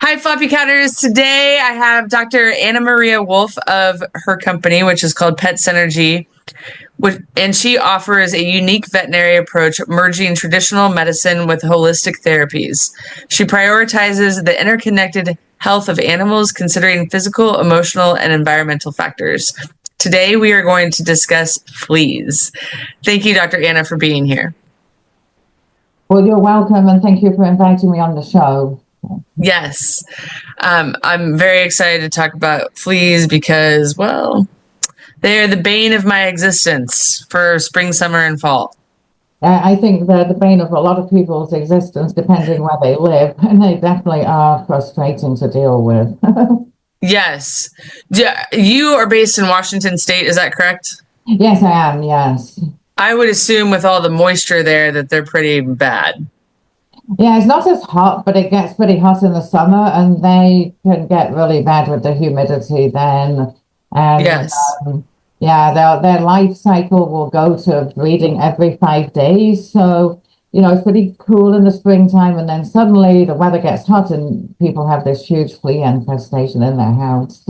Hi, Floppycatters. Today I have Dr. Anna Maria Wolf of her company, which is called Pet Synergy, and she offers a unique veterinary approach merging traditional medicine with holistic therapies. She prioritizes the interconnected health of animals, considering physical, emotional, and environmental factors. Today we are going to discuss fleas. Thank you, Dr. Anna, for being here. Well, you're welcome, and thank you for inviting me on the show. Yes. I'm very excited to talk about fleas because, well, they're the bane of my existence for spring, summer, and fall. I think they're the bane of a lot of people's existence, depending where they live, and they definitely are frustrating to deal with. Yes. You are based in Washington State, is that correct? Yes, I am, yes. I would assume with all the moisture there that they're pretty bad. Yeah, it's not as hot, but it gets pretty hot in the summer, and they can get really bad with the humidity then. And Yes. yeah, their life cycle will go to breeding every 5 days. So, it's pretty cool in the springtime, and then suddenly the weather gets hot and people have this huge flea infestation in their house.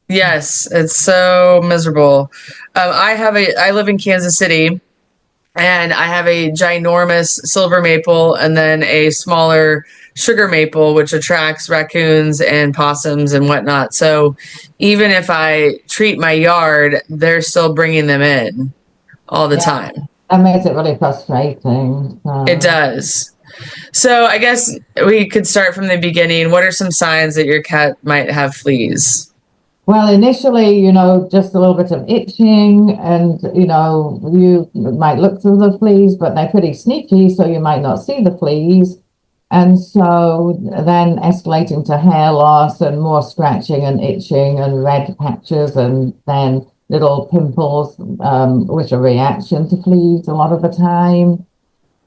Yes, it's so miserable. I live in Kansas City, and I have a ginormous silver maple and then a smaller sugar maple, which attracts raccoons and possums and whatnot. So even if I treat my yard, they're still bringing them in all the time. That makes it really frustrating. It does. So I guess we could start from the beginning. What are some signs that your cat might have fleas? Well, initially, just a little bit of itching, and, you might look through the fleas, but they're pretty sneaky, so you might not see the fleas. And so then escalating to hair loss and more scratching and itching and red patches, and then little pimples, which are reaction to fleas a lot of the time.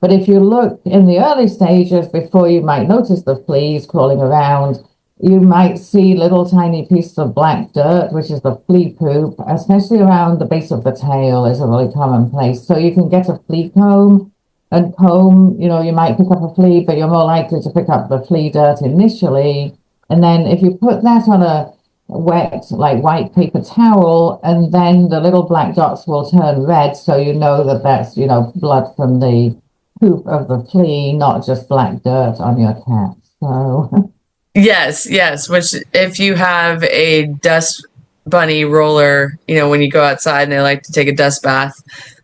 But if you look in the early stages, before you might notice the fleas crawling around, you might see little tiny pieces of black dirt, which is the flea poop, especially around the base of the tail is a really common place. So you can get a flea comb and comb, you might pick up a flea, but you're more likely to pick up the flea dirt initially. And then if you put that on a wet, like white paper towel, and then the little black dots will turn red. So you know that that's, blood from the poop of the flea, not just black dirt on your cat. So... Yes, yes. Which, if you have a dust bunny roller, when you go outside and they like to take a dust bath,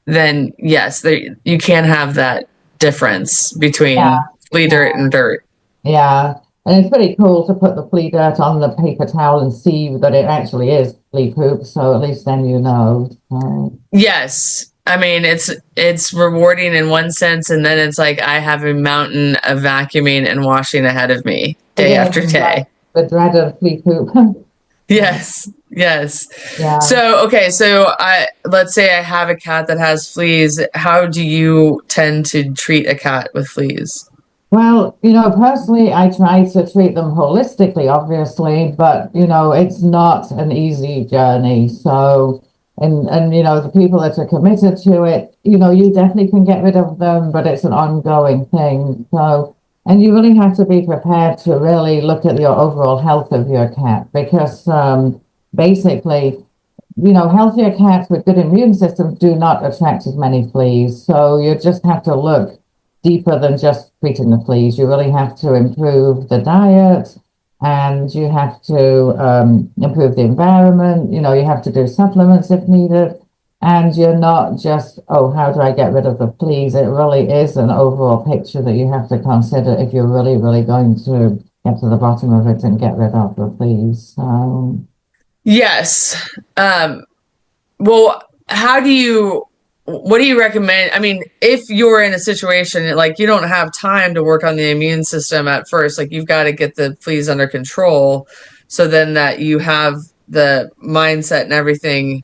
then yes, you can have that difference between flea dirt and dirt. Yeah. And it's pretty cool to put the flea dirt on the paper towel and see that it actually is flea poop. So at least then you know. Yes. I mean, it's rewarding in one sense, and then it's like I have a mountain of vacuuming and washing ahead of me day after day. The dread of flea poop. Yes, yes. Yeah. So let's say I have a cat that has fleas. How do you tend to treat a cat with fleas? Well, personally, I try to treat them holistically, obviously, but it's not an easy journey. So. And the people that are committed to it, you definitely can get rid of them, but it's an ongoing thing. So, and you really have to be prepared to really look at your overall health of your cat, because basically, healthier cats with good immune systems do not attract as many fleas. So you just have to look deeper than just treating the fleas. You really have to improve the diet, and you have to improve the environment. You have to do supplements if needed. And you're not just, oh, how do I get rid of the fleas? It really is an overall picture that you have to consider if you're really, really going to get to the bottom of it and get rid of the fleas. Yes. Well, what do you recommend? I mean, if you're in a situation like you don't have time to work on the immune system at first, like you've got to get the fleas under control, so then that you have the mindset and everything.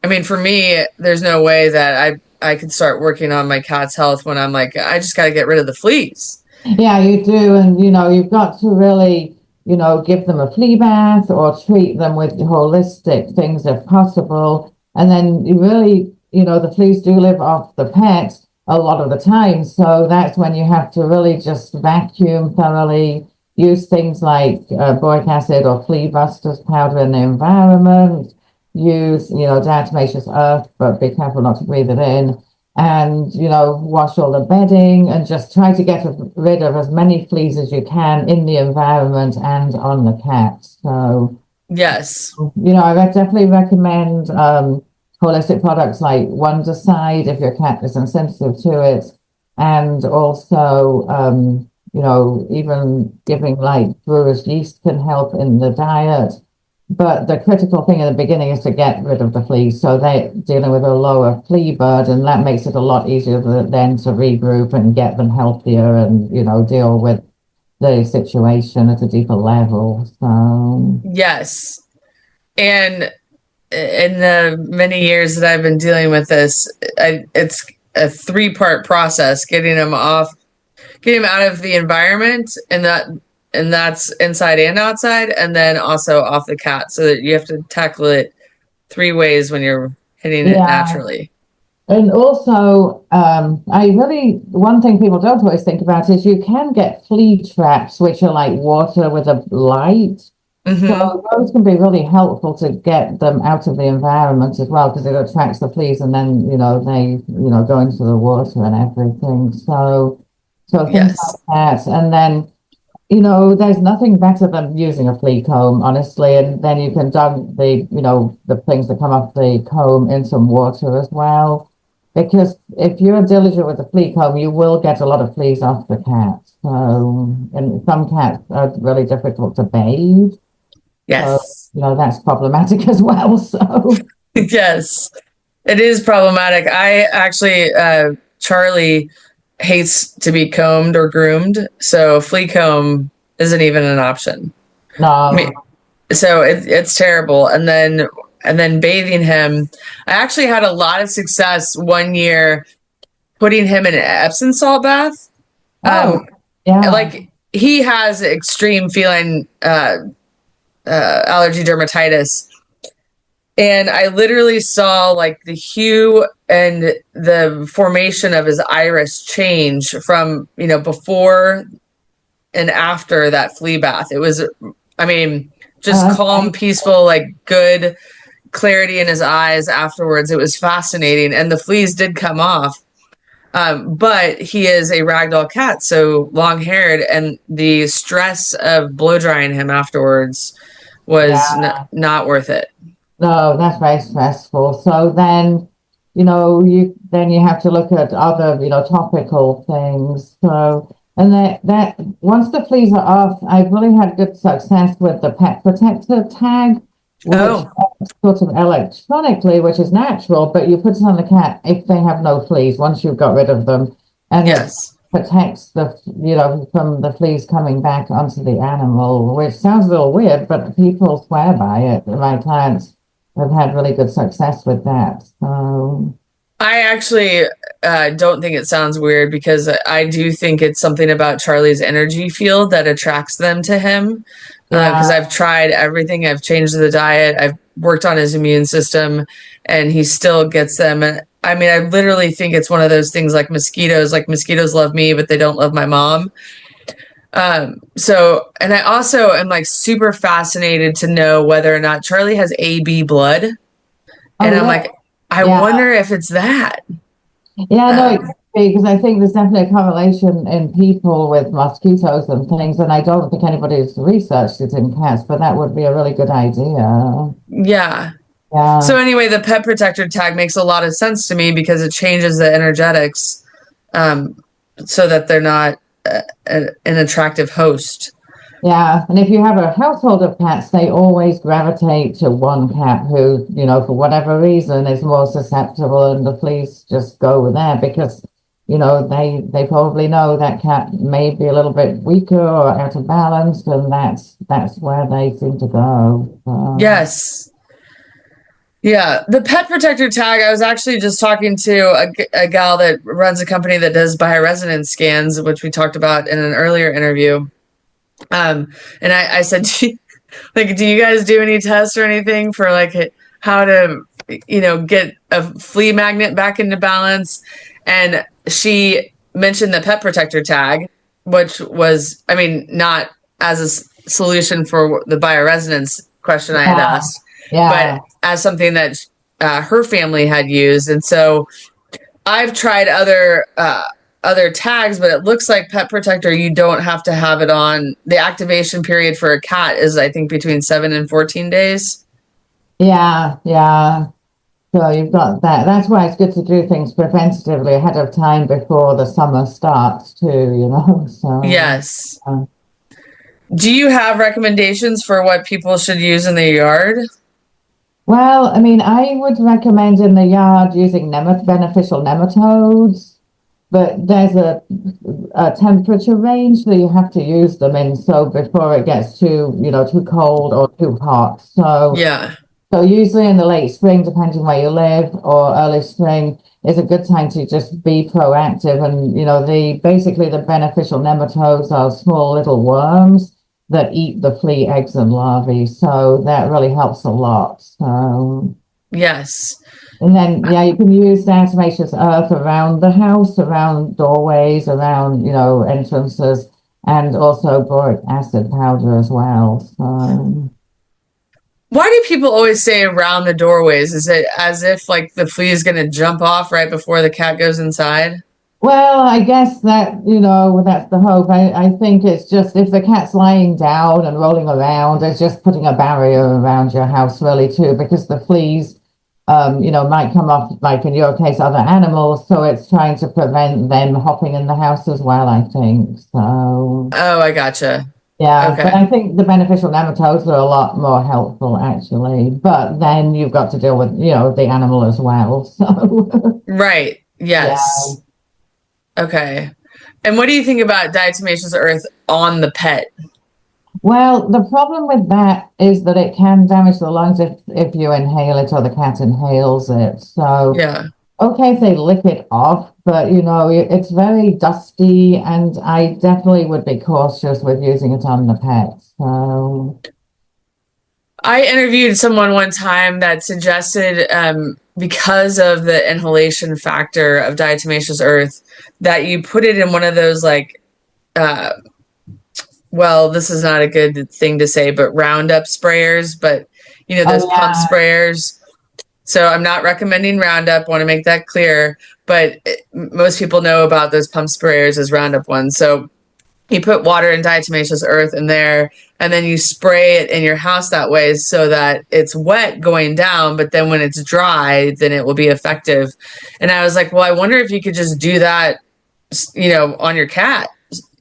I mean, for me, there's no way that I could start working on my cat's health when I'm like, I just got to get rid of the fleas. Yeah, you do. And, you've got to really, give them a flea bath or treat them with holistic things if possible. And then you really, the fleas do live off the pet a lot of the time. So that's when you have to really just vacuum thoroughly, use things like boric acid or flea busters powder in the environment, use, diatomaceous earth, but be careful not to breathe it in, and, wash all the bedding and just try to get rid of as many fleas as you can in the environment and on the cat. So, Yes. I definitely recommend holistic products like Wonderside if your cat isn't sensitive to it, and also, even giving like brewer's yeast can help in the diet. But the critical thing in the beginning is to get rid of the fleas. So they're dealing with a lower flea burden. That makes it a lot easier then to regroup and get them healthier and, deal with the situation at a deeper level. So Yes. And in the many years that I've been dealing with this, it's a 3-part process: getting them out of the environment, and that's inside and outside, and then also off the cat. So that you have to tackle it 3 ways when you're hitting it yeah. naturally. And also, one thing people don't always think about is you can get flea traps, which are like water with a light. So those can be really helpful to get them out of the environment as well, because it attracts the fleas and then, they, go into the water and everything. So things Yes. like that. And then, there's nothing better than using a flea comb, honestly. And then you can dunk the things that come off the comb in some water as well. Because if you're diligent with the flea comb, you will get a lot of fleas off the cat. So, and some cats are really difficult to bathe. So, Yes. that's problematic as well. So, Yes. It is problematic. I actually, Charlie hates to be combed or groomed, so flea comb isn't even an option. I mean, no. so it's terrible. And then bathing him, I actually had a lot of success one year putting him in an Epsom salt bath. Oh, Um, yeah. like he has extreme feline allergy dermatitis, and I literally saw like the hue and the formation of his iris change from before and after that flea bath. It was, I mean, just calm, peaceful, like good clarity in his eyes afterwards. It was fascinating, and the fleas did come off. But he is a ragdoll cat, so long haired, and the stress of blow drying him afterwards was Yeah. not worth it. No, that's very stressful. So then, you have to look at other, topical things. So, and that once the fleas are off, I've really had good success with the pet protector tag, which Oh, sort of electronically, which is natural, but you put it on the cat if they have no fleas once you've got rid of them, and it yes. protects from the fleas coming back onto the animal, which sounds a little weird, but people swear by it. My clients have had really good success with that. So I actually don't think it sounds weird, because I do think it's something about Charlie's energy field that attracts them to him. Because yeah, I've tried everything, I've changed the diet, I've worked on his immune system, and he still gets them. And I mean, I literally think it's one of those things like mosquitoes. Like mosquitoes love me, but they don't love my mom. So, and I also am like super fascinated to know whether or not Charlie has AB blood. oh And I'm yeah, like, I yeah, wonder if it's that. yeah. No, Um, exactly, because I think there's definitely a correlation in people with mosquitoes and things, and I don't think anybody's researched it in cats, but that would be a really good idea. yeah. So Yeah. anyway, the pet protector tag makes a lot of sense to me, because it changes the energetics, um, so that they're not an attractive host. Yeah, and if you have a household of cats, they always gravitate to one cat who, for whatever reason is more susceptible, and the fleas just go there because, they probably know that cat may be a little bit weaker or out of balance, and that's where they seem to go. Yes. Yeah, the pet protector tag. I was actually just talking to a gal that runs a company that does bioresonance scans, which we talked about in an earlier interview. And I said, like, do you guys do any tests or anything for like how to, get a flea magnet back into balance? And she mentioned the pet protector tag, which was, I mean, not as a solution for the bioresonance question I had Yeah, asked, but yeah. as something that her family had used. And so I've tried other tags, but it looks like Pet Protector, you don't have to have it on. The activation period for a cat is, I think, between 7 and 14 days. Yeah, yeah. So you've got that. That's why it's good to do things preventatively ahead of time before the summer starts too, you know. So Yes. Do you have recommendations for what people should use in their yard? well, I mean, I would recommend in the yard using beneficial nematodes, but there's a temperature range that you have to use them in. So before it gets too, too cold or too hot. Yeah. So usually in the late spring, depending where you live, or early spring, is a good time to just be proactive. And basically the beneficial nematodes are small little worms that eat the flea eggs and larvae. So that really helps a lot. So Yes. and then yeah, you can use diatomaceous earth around the house, around doorways, around entrances, and also boric acid powder as well. So. Why do people always say around the doorways? Is it as if like the flea is going to jump off right before the cat goes inside? Well, I guess that, that's the hope. I think it's just if the cat's lying down and rolling around, it's just putting a barrier around your house, really, too, because the fleas, might come off, like in your case, other animals. So it's trying to prevent them hopping in the house as well, I think. So, Oh, I gotcha. yeah, but Okay. I think the beneficial nematodes are a lot more helpful, actually. But then you've got to deal with, the animal as well. So, Right. yeah. Yes. Okay. And what do you think about diatomaceous earth on the pet? Well, the problem with that is that it can damage the lungs if you inhale it or the cat inhales it. So, Yeah. okay, if they lick it off, but it's very dusty, and I definitely would be cautious with using it on the pet. So, I interviewed someone one time that suggested, because of the inhalation factor of diatomaceous earth, that you put it in one of those like, uh, well, this is not a good thing to say, but Roundup sprayers, but those oh pump yeah, sprayers. So I'm not recommending Roundup. Want to make that clear, but most people know about those pump sprayers as Roundup ones. So you put water and diatomaceous earth in there, and then you spray it in your house that way so that it's wet going down, but then when it's dry, then it will be effective. And I was like, well, I wonder if you could just do that, on your cat,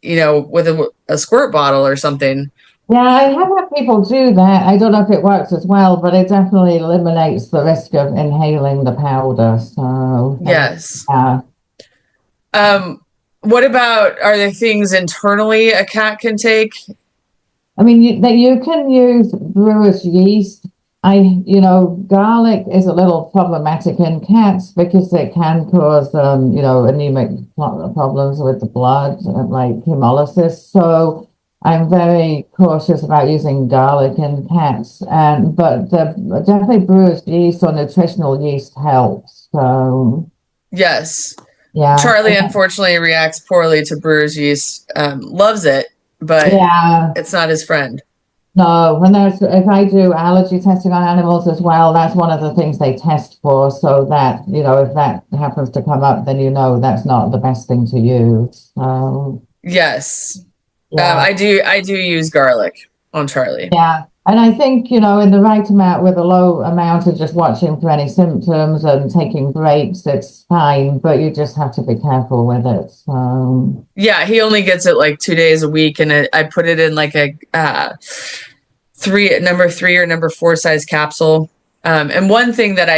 with a squirt bottle or something. yeah, I have had people do that. I don't know if it works as well, but it definitely eliminates the risk of inhaling the powder. So, Yes. yeah. Um, what about, are there things internally a cat can take? I mean, you can use brewer's yeast. Garlic is a little problematic in cats because it can cause, anemic problems with the blood, like hemolysis. So I'm very cautious about using garlic in cats. But definitely brewer's yeast or nutritional yeast helps. So Yes. yeah, Charlie unfortunately reacts poorly to brewer's yeast. Loves it, but yeah. it's not his friend. No, and if I do allergy testing on animals as well, that's one of the things they test for, so that, if that happens to come up, then that's not the best thing to use. Yes. Yeah, I do use garlic on Charlie. yeah. And I think, in the right amount with a low amount and just watching for any symptoms and taking breaks, it's fine, but you just have to be careful with it. So, Yeah, he only gets it like 2 days a week, and I put it in like a number 3 or number 4 size capsule. And one thing that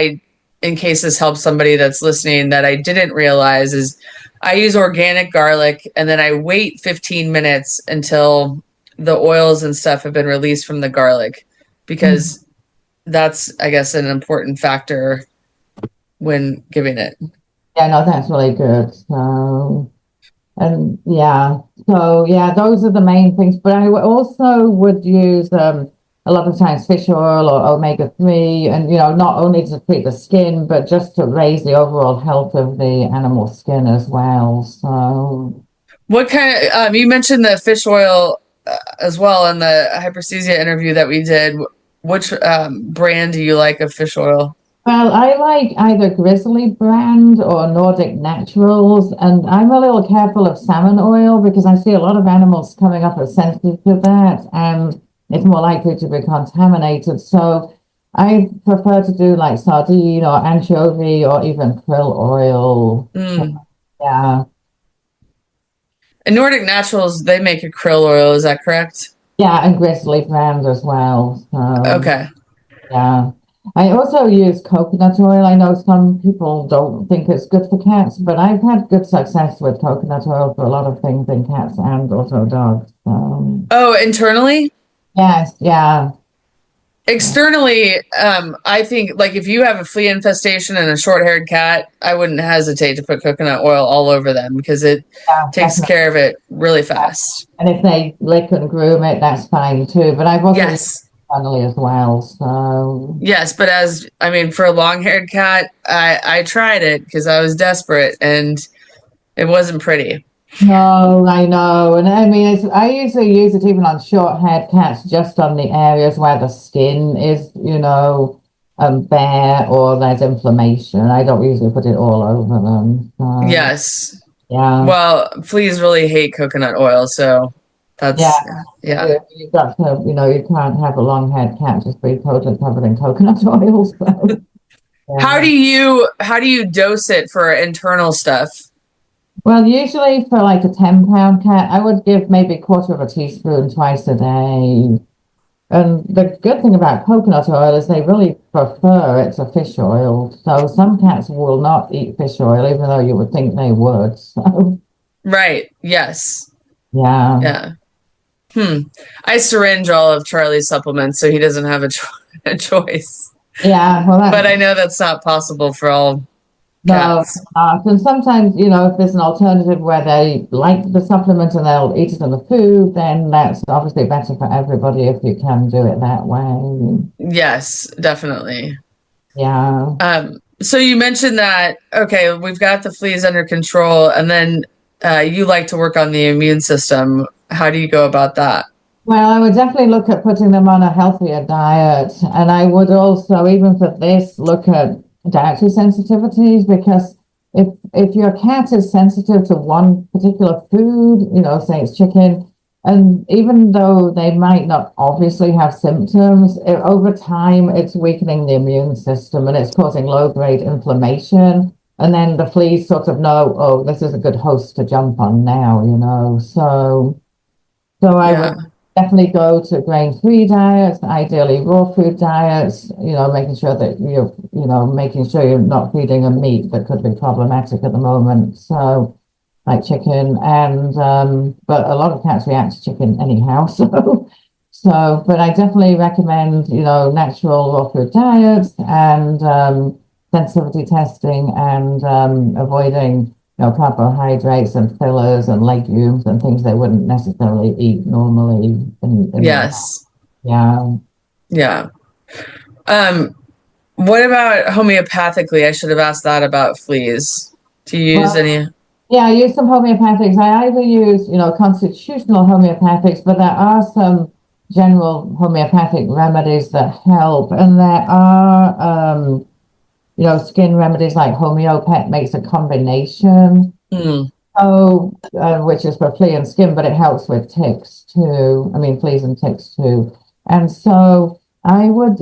in case this helps somebody that's listening, that I didn't realize is I use organic garlic, and then I wait 15 minutes until the oils and stuff have been released from the garlic, because that's, I guess, an important factor when giving it. yeah, no, that's really good. And yeah, so yeah, those are the main things. But I also would use a lot of times fish oil or omega-3, and not only to treat the skin, but just to raise the overall health of the animal skin as well. So What kind of, you mentioned the fish oil. as well in the hyperesthesia interview that we did. Which brand do you like of fish oil? Well, I like either Grizzly brand or Nordic Naturals, and I'm a little careful of salmon oil because I see a lot of animals coming up as sensitive to that, and it's more likely to be contaminated. So I prefer to do like sardine or anchovy or even krill oil. Mm. Yeah. And Nordic Naturals, they make a krill oil, is that correct? Yeah, and Grizzly brand as well. So Okay. yeah. I also use coconut oil. I know some people don't think it's good for cats, but I've had good success with coconut oil for a lot of things in cats and also dogs. Oh, internally? Yes, yeah. Externally, I think like if you have a flea infestation and a short-haired cat, I wouldn't hesitate to put coconut oil all over them because it Yeah, takes definitely. care of it really fast. And if they lick and groom it, that's fine too. But I've also used Yes. it funnily as well. So Yes, but as I mean, for a long-haired cat, I tried it because I was desperate and it wasn't pretty. no, I know. And I mean, I usually use it even on short-haired cats, just on the areas where the skin is, bare or there's inflammation. I don't usually put it all over them. So, Yes. yeah, Well, fleas really hate coconut oil, so yeah. that's yeah. You've got to, you can't have a long-haired cat just be totally covered in coconut oil. So, yeah. How do you dose it for internal stuff? Well, usually for like a 10-pound cat, I would give maybe a quarter of a teaspoon twice a day. And the good thing about coconut oil is they really prefer it to fish oil. So some cats will not eat fish oil, even though you would think they would. So Right. Yes. yeah. Yeah. Hmm. I syringe all of Charlie's supplements, so he doesn't have a choice. Yeah, well But that's I know that's not possible for all no, cats. and sometimes, if there's an alternative where they like the supplement and they'll eat it in the food, then that's obviously better for everybody if you can do it that way. Yes, definitely. Yeah. So you mentioned that, okay, we've got the fleas under control, and then you like to work on the immune system. How do you go about that? Well, I would definitely look at putting them on a healthier diet. And I would also, even for this, look at dietary sensitivities because if your cat is sensitive to one particular food, say it's chicken, and even though they might not obviously have symptoms, over time it's weakening the immune system and it's causing low-grade inflammation. And then the fleas sort of know, oh, this is a good host to jump on now. So I Yeah. would definitely go to grain-free diets, ideally raw food diets, making sure that making sure you're not feeding them meat that could be problematic at the moment. So like chicken and but a lot of cats react to chicken anyhow. But I definitely recommend, natural raw food diets and sensitivity testing and avoiding carbohydrates and fillers and legumes and things they wouldn't necessarily eat normally in their Yes. yeah. Yeah. Um, what about homeopathically? I should have asked that about fleas. Do you use Well, any? yeah, I use some homeopathics. I either use, constitutional homeopathics, but there are some general homeopathic remedies that help. And there are, skin remedies like Homeopet makes a combination. Hmm. So, which is for flea and skin, but it helps with ticks too. I mean, fleas and ticks too. And so I would,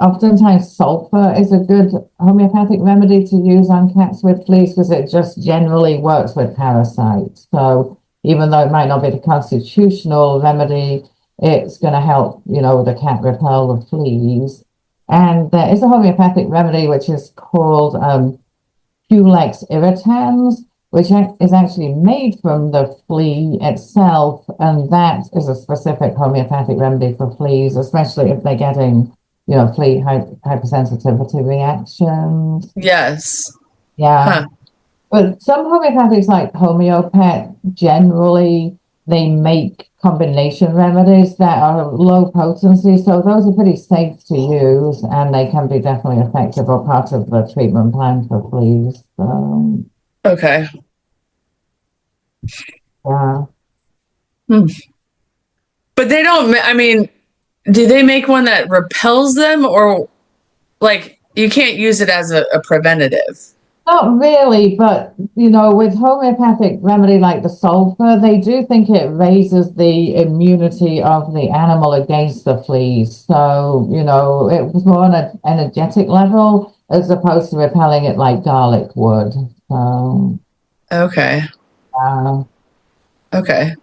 oftentimes sulfur is a good homeopathic remedy to use on cats with fleas because it just generally works with parasites. So even though it might not be the constitutional remedy, it's going to help, the cat repel the fleas. And there is a homeopathic remedy which is called Pulex irritans, which is actually made from the flea itself, and that is a specific homeopathic remedy for fleas, especially if they're getting, flea hypersensitivity reactions. Yes. Yeah. Huh. But some homeopathics like Homeopet, generally they make combination remedies that are low potency. So those are pretty safe to use and they can be definitely effective or part of the treatment plan for fleas. So Okay. yeah. Hmm. But they don't, I mean, do they make one that repels them, or like you can't use it as a preventative? Not really, but with homeopathic remedy like the sulfur, they do think it raises the immunity of the animal against the fleas. So, it was more on an energetic level as opposed to repelling it like garlic would. So, Okay. uh, Okay.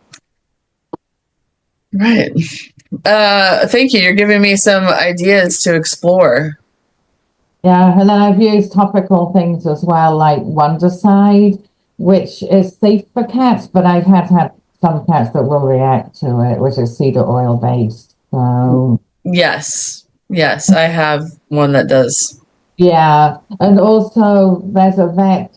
Right. Thank you. You're giving me some ideas to explore. yeah, and then I've used topical things as well, like Wonderside, which is safe for cats, but I've had some cats that will react to it, which is cedar oil based. So, Yes. Yes, I have one that does. yeah, and also there's a vet,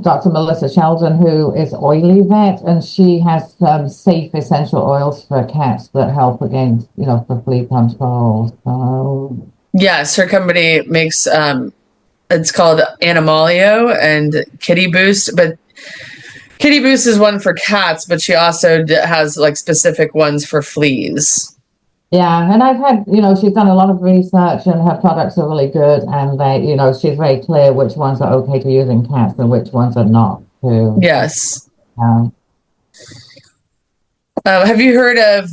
Dr. Melissa Sheldon, who is oily vet, and she has safe essential oils for cats that help against, for flea control. So, Yes, her company makes it's called Animalio and Kitty Boost, but Kitty Boost is one for cats, but she also has like specific ones for fleas. yeah, and I've had, she's done a lot of research and her products are really good, and she's very clear which ones are okay to use in cats and which ones are not too. Yes. Um, Have you heard of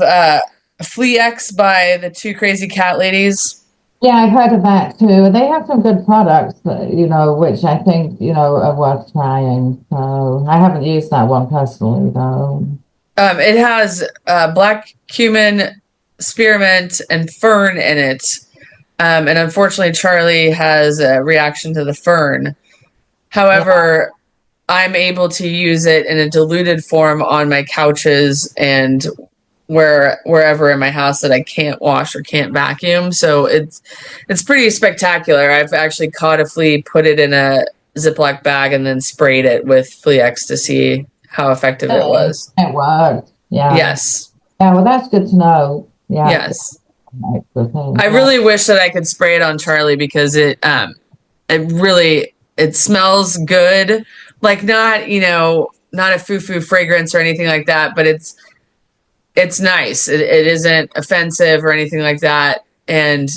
Fleax by the two crazy cat ladies? Yeah, I've heard of that too. They have some good products, which I think, are worth trying. So I haven't used that one personally, though. It has black cumin, spearmint, and fern in it. And unfortunately, Charlie has a reaction to the fern. However, I'm able to use it in a diluted form on my couches and wherever in my house that I can't wash or can't vacuum. So it's pretty spectacular. I've actually caught a flea, put it in a Ziploc bag, and then sprayed it with Fleax to see how effective it was. It worked. Yeah. Yes. Yeah, well, that's good to know. Yeah. Yes. I really wish that I could spray it on Charlie because it really it smells good. Like not, not a foo-foo fragrance or anything like that, but it's nice. It isn't offensive or anything like that. And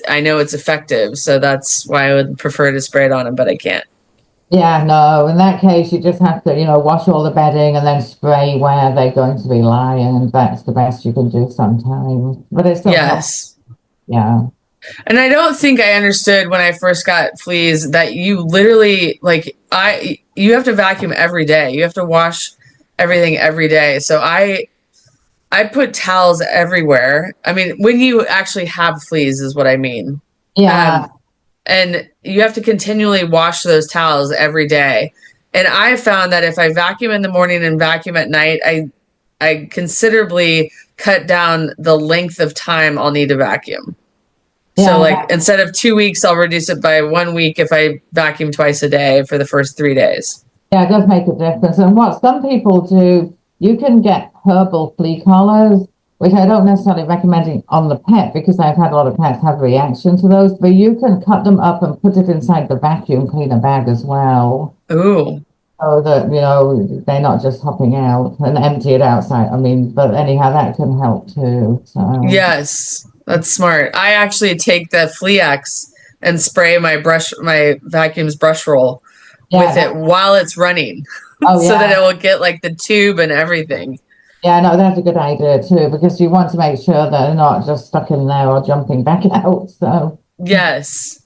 I know it's effective. So that's why I would prefer to spray it on him, but I can't. Yeah, no, in that case, you just have to, wash all the bedding and then spray where they're going to be lying. And that's the best you can do sometimes. But it's still Yes. Yeah. And I don't think I understood when I first got fleas that you literally you have to vacuum every day. You have to wash everything every day. So I put towels everywhere. I mean, when you actually have fleas is what I mean. Yeah. And you have to continually wash those towels every day. And I found that if I vacuum in the morning and vacuum at night, I considerably cut down the length of time I'll need to vacuum. So instead of 2 weeks, I'll reduce it by 1 week if I vacuum twice a day for the first 3 days. Yeah, it does make a difference. And what some people do, you can get herbal flea collars, which I don't necessarily recommend on the pet because I've had a lot of pets have reaction to those, but you can cut them up and put it inside the vacuum cleaner bag as well. Ooh. So that, they're not just hopping out and empty it outside. I mean, but anyhow, that can help too. So. Yes, that's smart. I actually take the Fleax and spray my vacuum's brush roll with it while it's running. So that it will get like the tube and everything. Yeah, no, that's a good idea too, because you want to make sure they're not just stuck in there or jumping back out. So yes.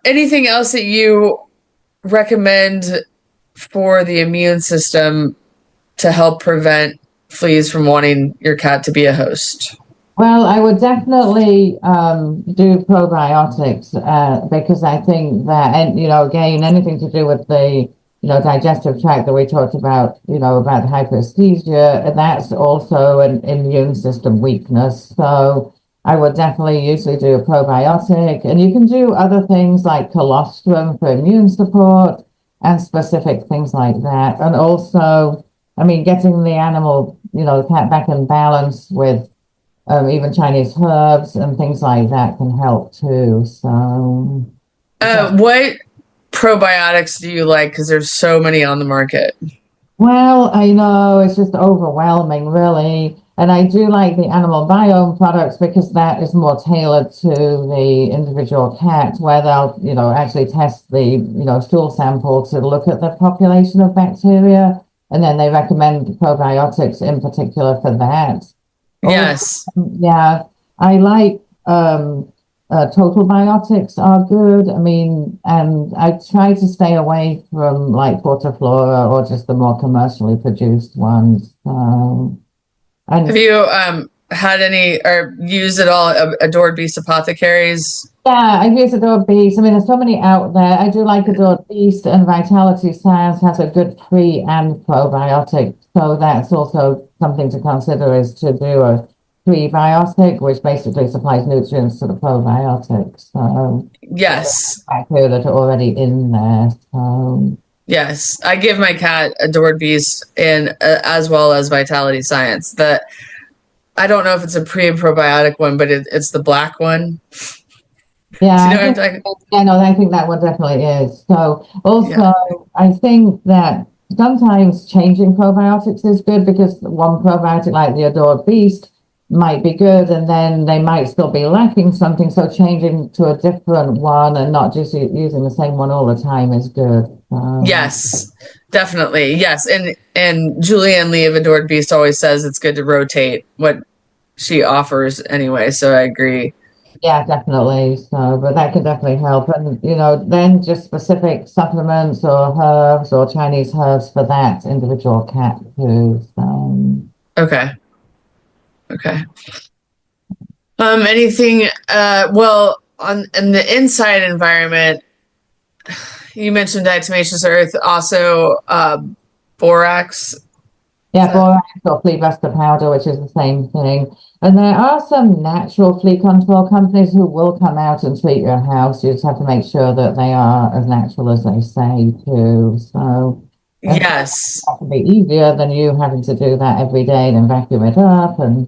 Anything else that you recommend for the immune system to help prevent fleas from wanting your cat to be a host? Well, I would definitely do probiotics because I think that, and again, anything to do with the digestive tract that we talked about, about hyperesthesia, that's also an immune system weakness. So I would definitely usually do a probiotic, and you can do other things like colostrum for immune support and specific things like that. And also, I mean, getting the animal, the cat back in balance with even Chinese herbs and things like that can help too. So, what probiotics do you like? Because there's so many on the market. well, I know it's just overwhelming, really. And I do like the animal biome products because that is more tailored to the individual cat, where they'll, actually test the, stool sample to look at the population of bacteria. And then they recommend probiotics in particular for that. Yes. Also, yeah, I like total biotics are good. I mean, and I try to stay away from like Fortiflora or just the more commercially produced ones. And Have you had any or used at all Adored Beast Apothecaries? yeah, I use Adored Beast. I mean, there's so many out there. I do like Adored Beast, and Vitality Science has a good pre and probiotic. So that's also something to consider, is to do a prebiotic, which basically supplies nutrients to the probiotics. So Yes. bacteria that are already in there. So Yes, I give my cat Adored Beast and as well as Vitality Science. That I don't know if it's a pre and probiotic one, but it's the black one. yeah, Do you know what I'm talking? yeah, no, I think that one definitely is. So also, Yeah. I think that sometimes changing probiotics is good, because one probiotic like the Adored Beast might be good, and then they might still be lacking something. So changing to a different one and not just using the same one all the time is good. Yes, definitely. Yes, and Julianne Lee of Adored Beast always says it's good to rotate what she offers anyway. So I agree. Yeah, definitely. So, but that can definitely help. And, then just specific supplements or herbs or Chinese herbs for that individual cat too. So, Okay. Okay. Anything? Well, on in the inside environment, you mentioned diatomaceous earth, also borax. yeah, borax or flea buster powder, which is the same thing. And there are some natural flea control companies who will come out and treat your house. You just have to make sure that they are as natural as they say too. So, and so Yes. that can be easier than you having to do that every day and vacuum it up and,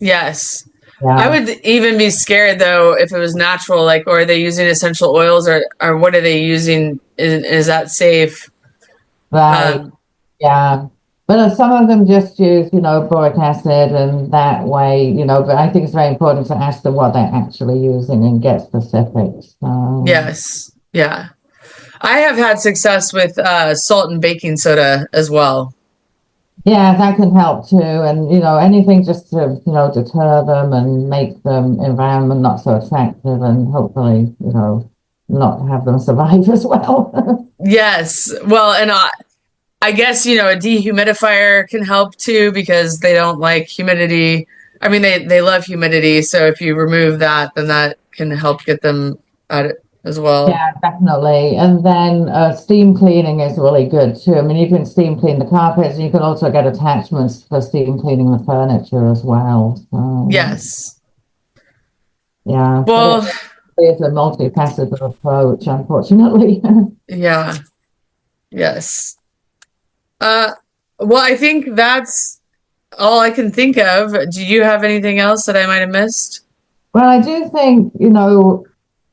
Yes. I yeah. would even be scared though if it was natural, like, or are they using essential oils, or what are they using? Is that safe? Right. Um, Yeah. But some of them just use, boric acid, and that way, but I think it's very important to ask them what they're actually using and get specifics. So, yes. Yeah. I have had success with salt and baking soda as well. yeah, that can help too. And, anything just to, deter them and make them environment not so attractive, and hopefully, not have them survive as well. Yes. Well, and I guess, a dehumidifier can help too because they don't like humidity. I mean, they love humidity. So if you remove that, then that can help get them out as well. Yeah, definitely. And then steam cleaning is really good too. I mean, you can steam clean the carpets, and you can also get attachments for steam cleaning the furniture as well. So, Yes. yeah, but Well, it's a multifaceted approach, unfortunately. yeah. Yes. Uh, well, I think that's all I can think of. Do you have anything else that I might have missed? Well, I do think,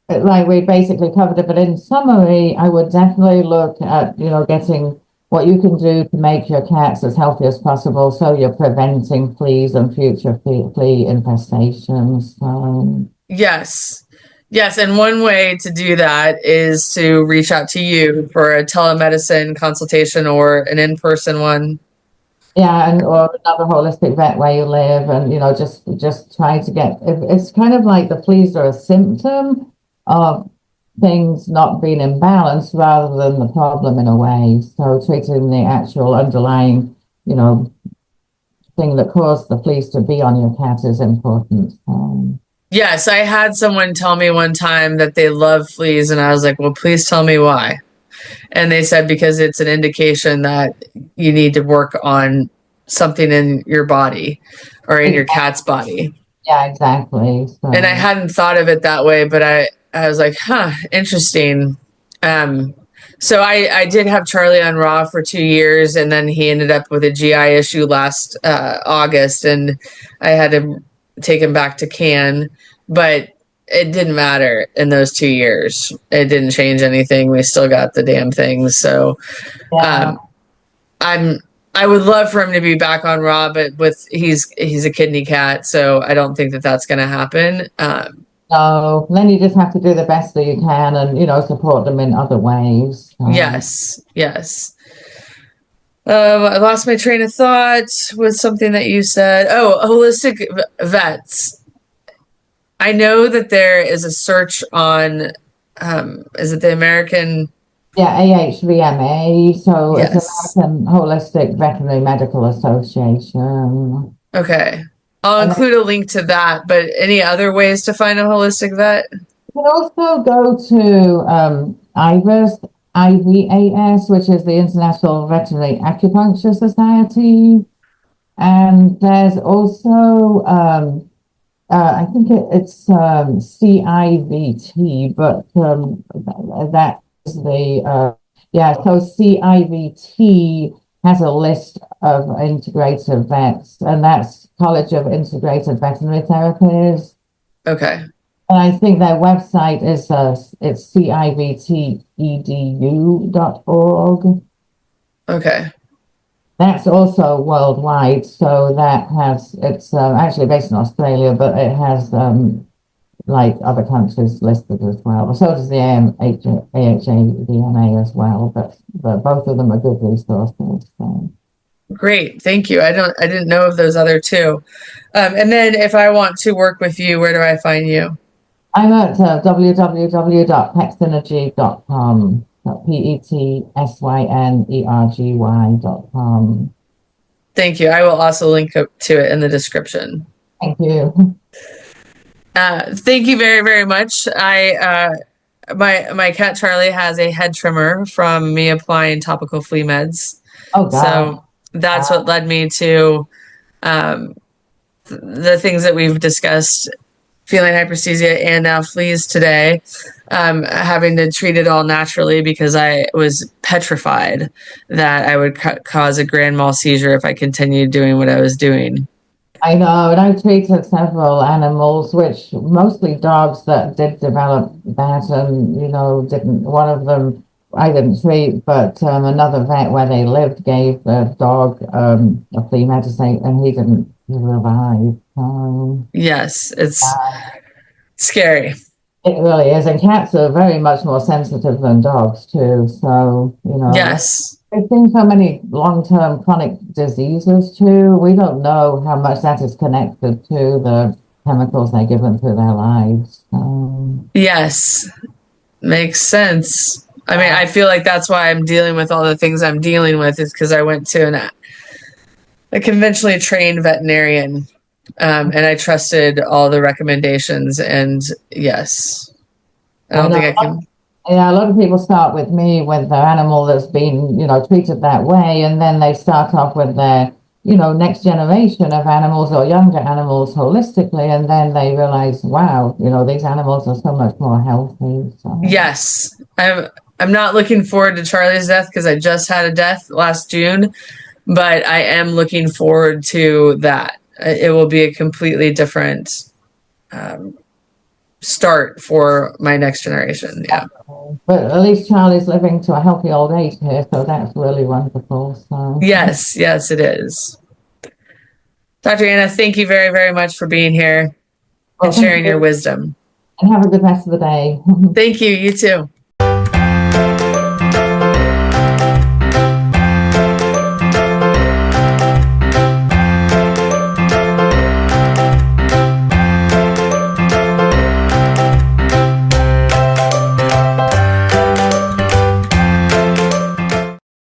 like we basically covered it, but in summary, I would definitely look at, getting what you can do to make your cats as healthy as possible, so you're preventing fleas and future flea infestations. Yes. Yes. And one way to do that is to reach out to you for a telemedicine consultation or an in person one. Yeah, and or another holistic vet where you live, and just try to get. It's kind of like the fleas are a symptom of things not being in balance rather than the problem in a way. So treating the actual underlying, thing that caused the fleas to be on your cat is important. Yes. I had someone tell me one time that they love fleas, and I was like, well, please tell me why. And they said because it's an indication that you need to work on something in your body or in your cat's body. Yeah, exactly. And I So hadn't thought of it that way, but I was like, huh, interesting. Um, so I did have Charlie on Raw for 2 years, and then he ended up with a GI issue last August, and I had to take him back to Can, but it didn't matter in those 2 years. It didn't change anything. We still got the damn things. So yeah, um, I'm I would love for him to be back on Raw, but he's a kidney cat, so I don't think that that's going to happen. So then you just have to do the best that you can and, support them in other ways. Yes, yes. I lost my train of thought with something that you said. Oh, holistic vets. I know that there is a search on, is it the American? Yeah, AHVMA. So it's Yes. American Holistic Veterinary Medical Association. Okay. I'll And include a link to that, but any other ways to find a holistic vet? you can also go to IVAS, which is the International Veterinary Acupuncture Society. And there's also, I think it's CIVT, but that is so CIVT has a list of integrative vets, and that's College of Integrated Veterinary Therapies. Okay. And I think their website is it's civtedu.org. Okay. That's also worldwide, so it's actually based in Australia, but it has like other countries listed as well. But so does the AHADMA as well, but both of them are good resources. So. Great. Thank you. I didn't know of those other two. And then if I want to work with you, where do I find you? I'm at www.petsynergy.com. PETSYNERGY.com. Thank you. I will also link up to it in the description. Thank you. Thank you very, very much. My cat Charlie has a head trimmer from me applying topical flea meds. Oh, God. So that's what led me to the things that we've discussed, feeling hyperesthesia and now fleas today, having to treat it all naturally because I was petrified that I would cause a grand mal seizure if I continued doing what I was doing. I know, and I've treated several animals, which mostly dogs that did develop that, and didn't. One of them I didn't treat, but another vet where they lived gave the dog a flea medicine, and he didn't revive. Yes, it's scary. It really is, and cats are very much more sensitive than dogs too. So Yes. There's been so many long-term chronic diseases too. We don't know how much that is connected to the chemicals they give them through their lives. Yes, makes sense. I mean, I feel like that's why I'm dealing with all the things I'm dealing with is because I went to a conventionally trained veterinarian, and I trusted all the recommendations. And yes, I don't think I can. Yeah, a lot of people start with me with their animal that's been, treated that way, and then they start off with their, next generation of animals or younger animals holistically, and then they realize, wow, these animals are so much more healthy. So. Yes, I'm not looking forward to Charlie's death because I just had a death last June, but I am looking forward to that. It will be a completely different start for my next generation. Yeah. But at least Charlie's living to a healthy old age here, so that's really wonderful. So. Yes, it is. Dr. Anna, thank you very, very much for being here and sharing your wisdom. And have a good rest of the day. Thank you. You too.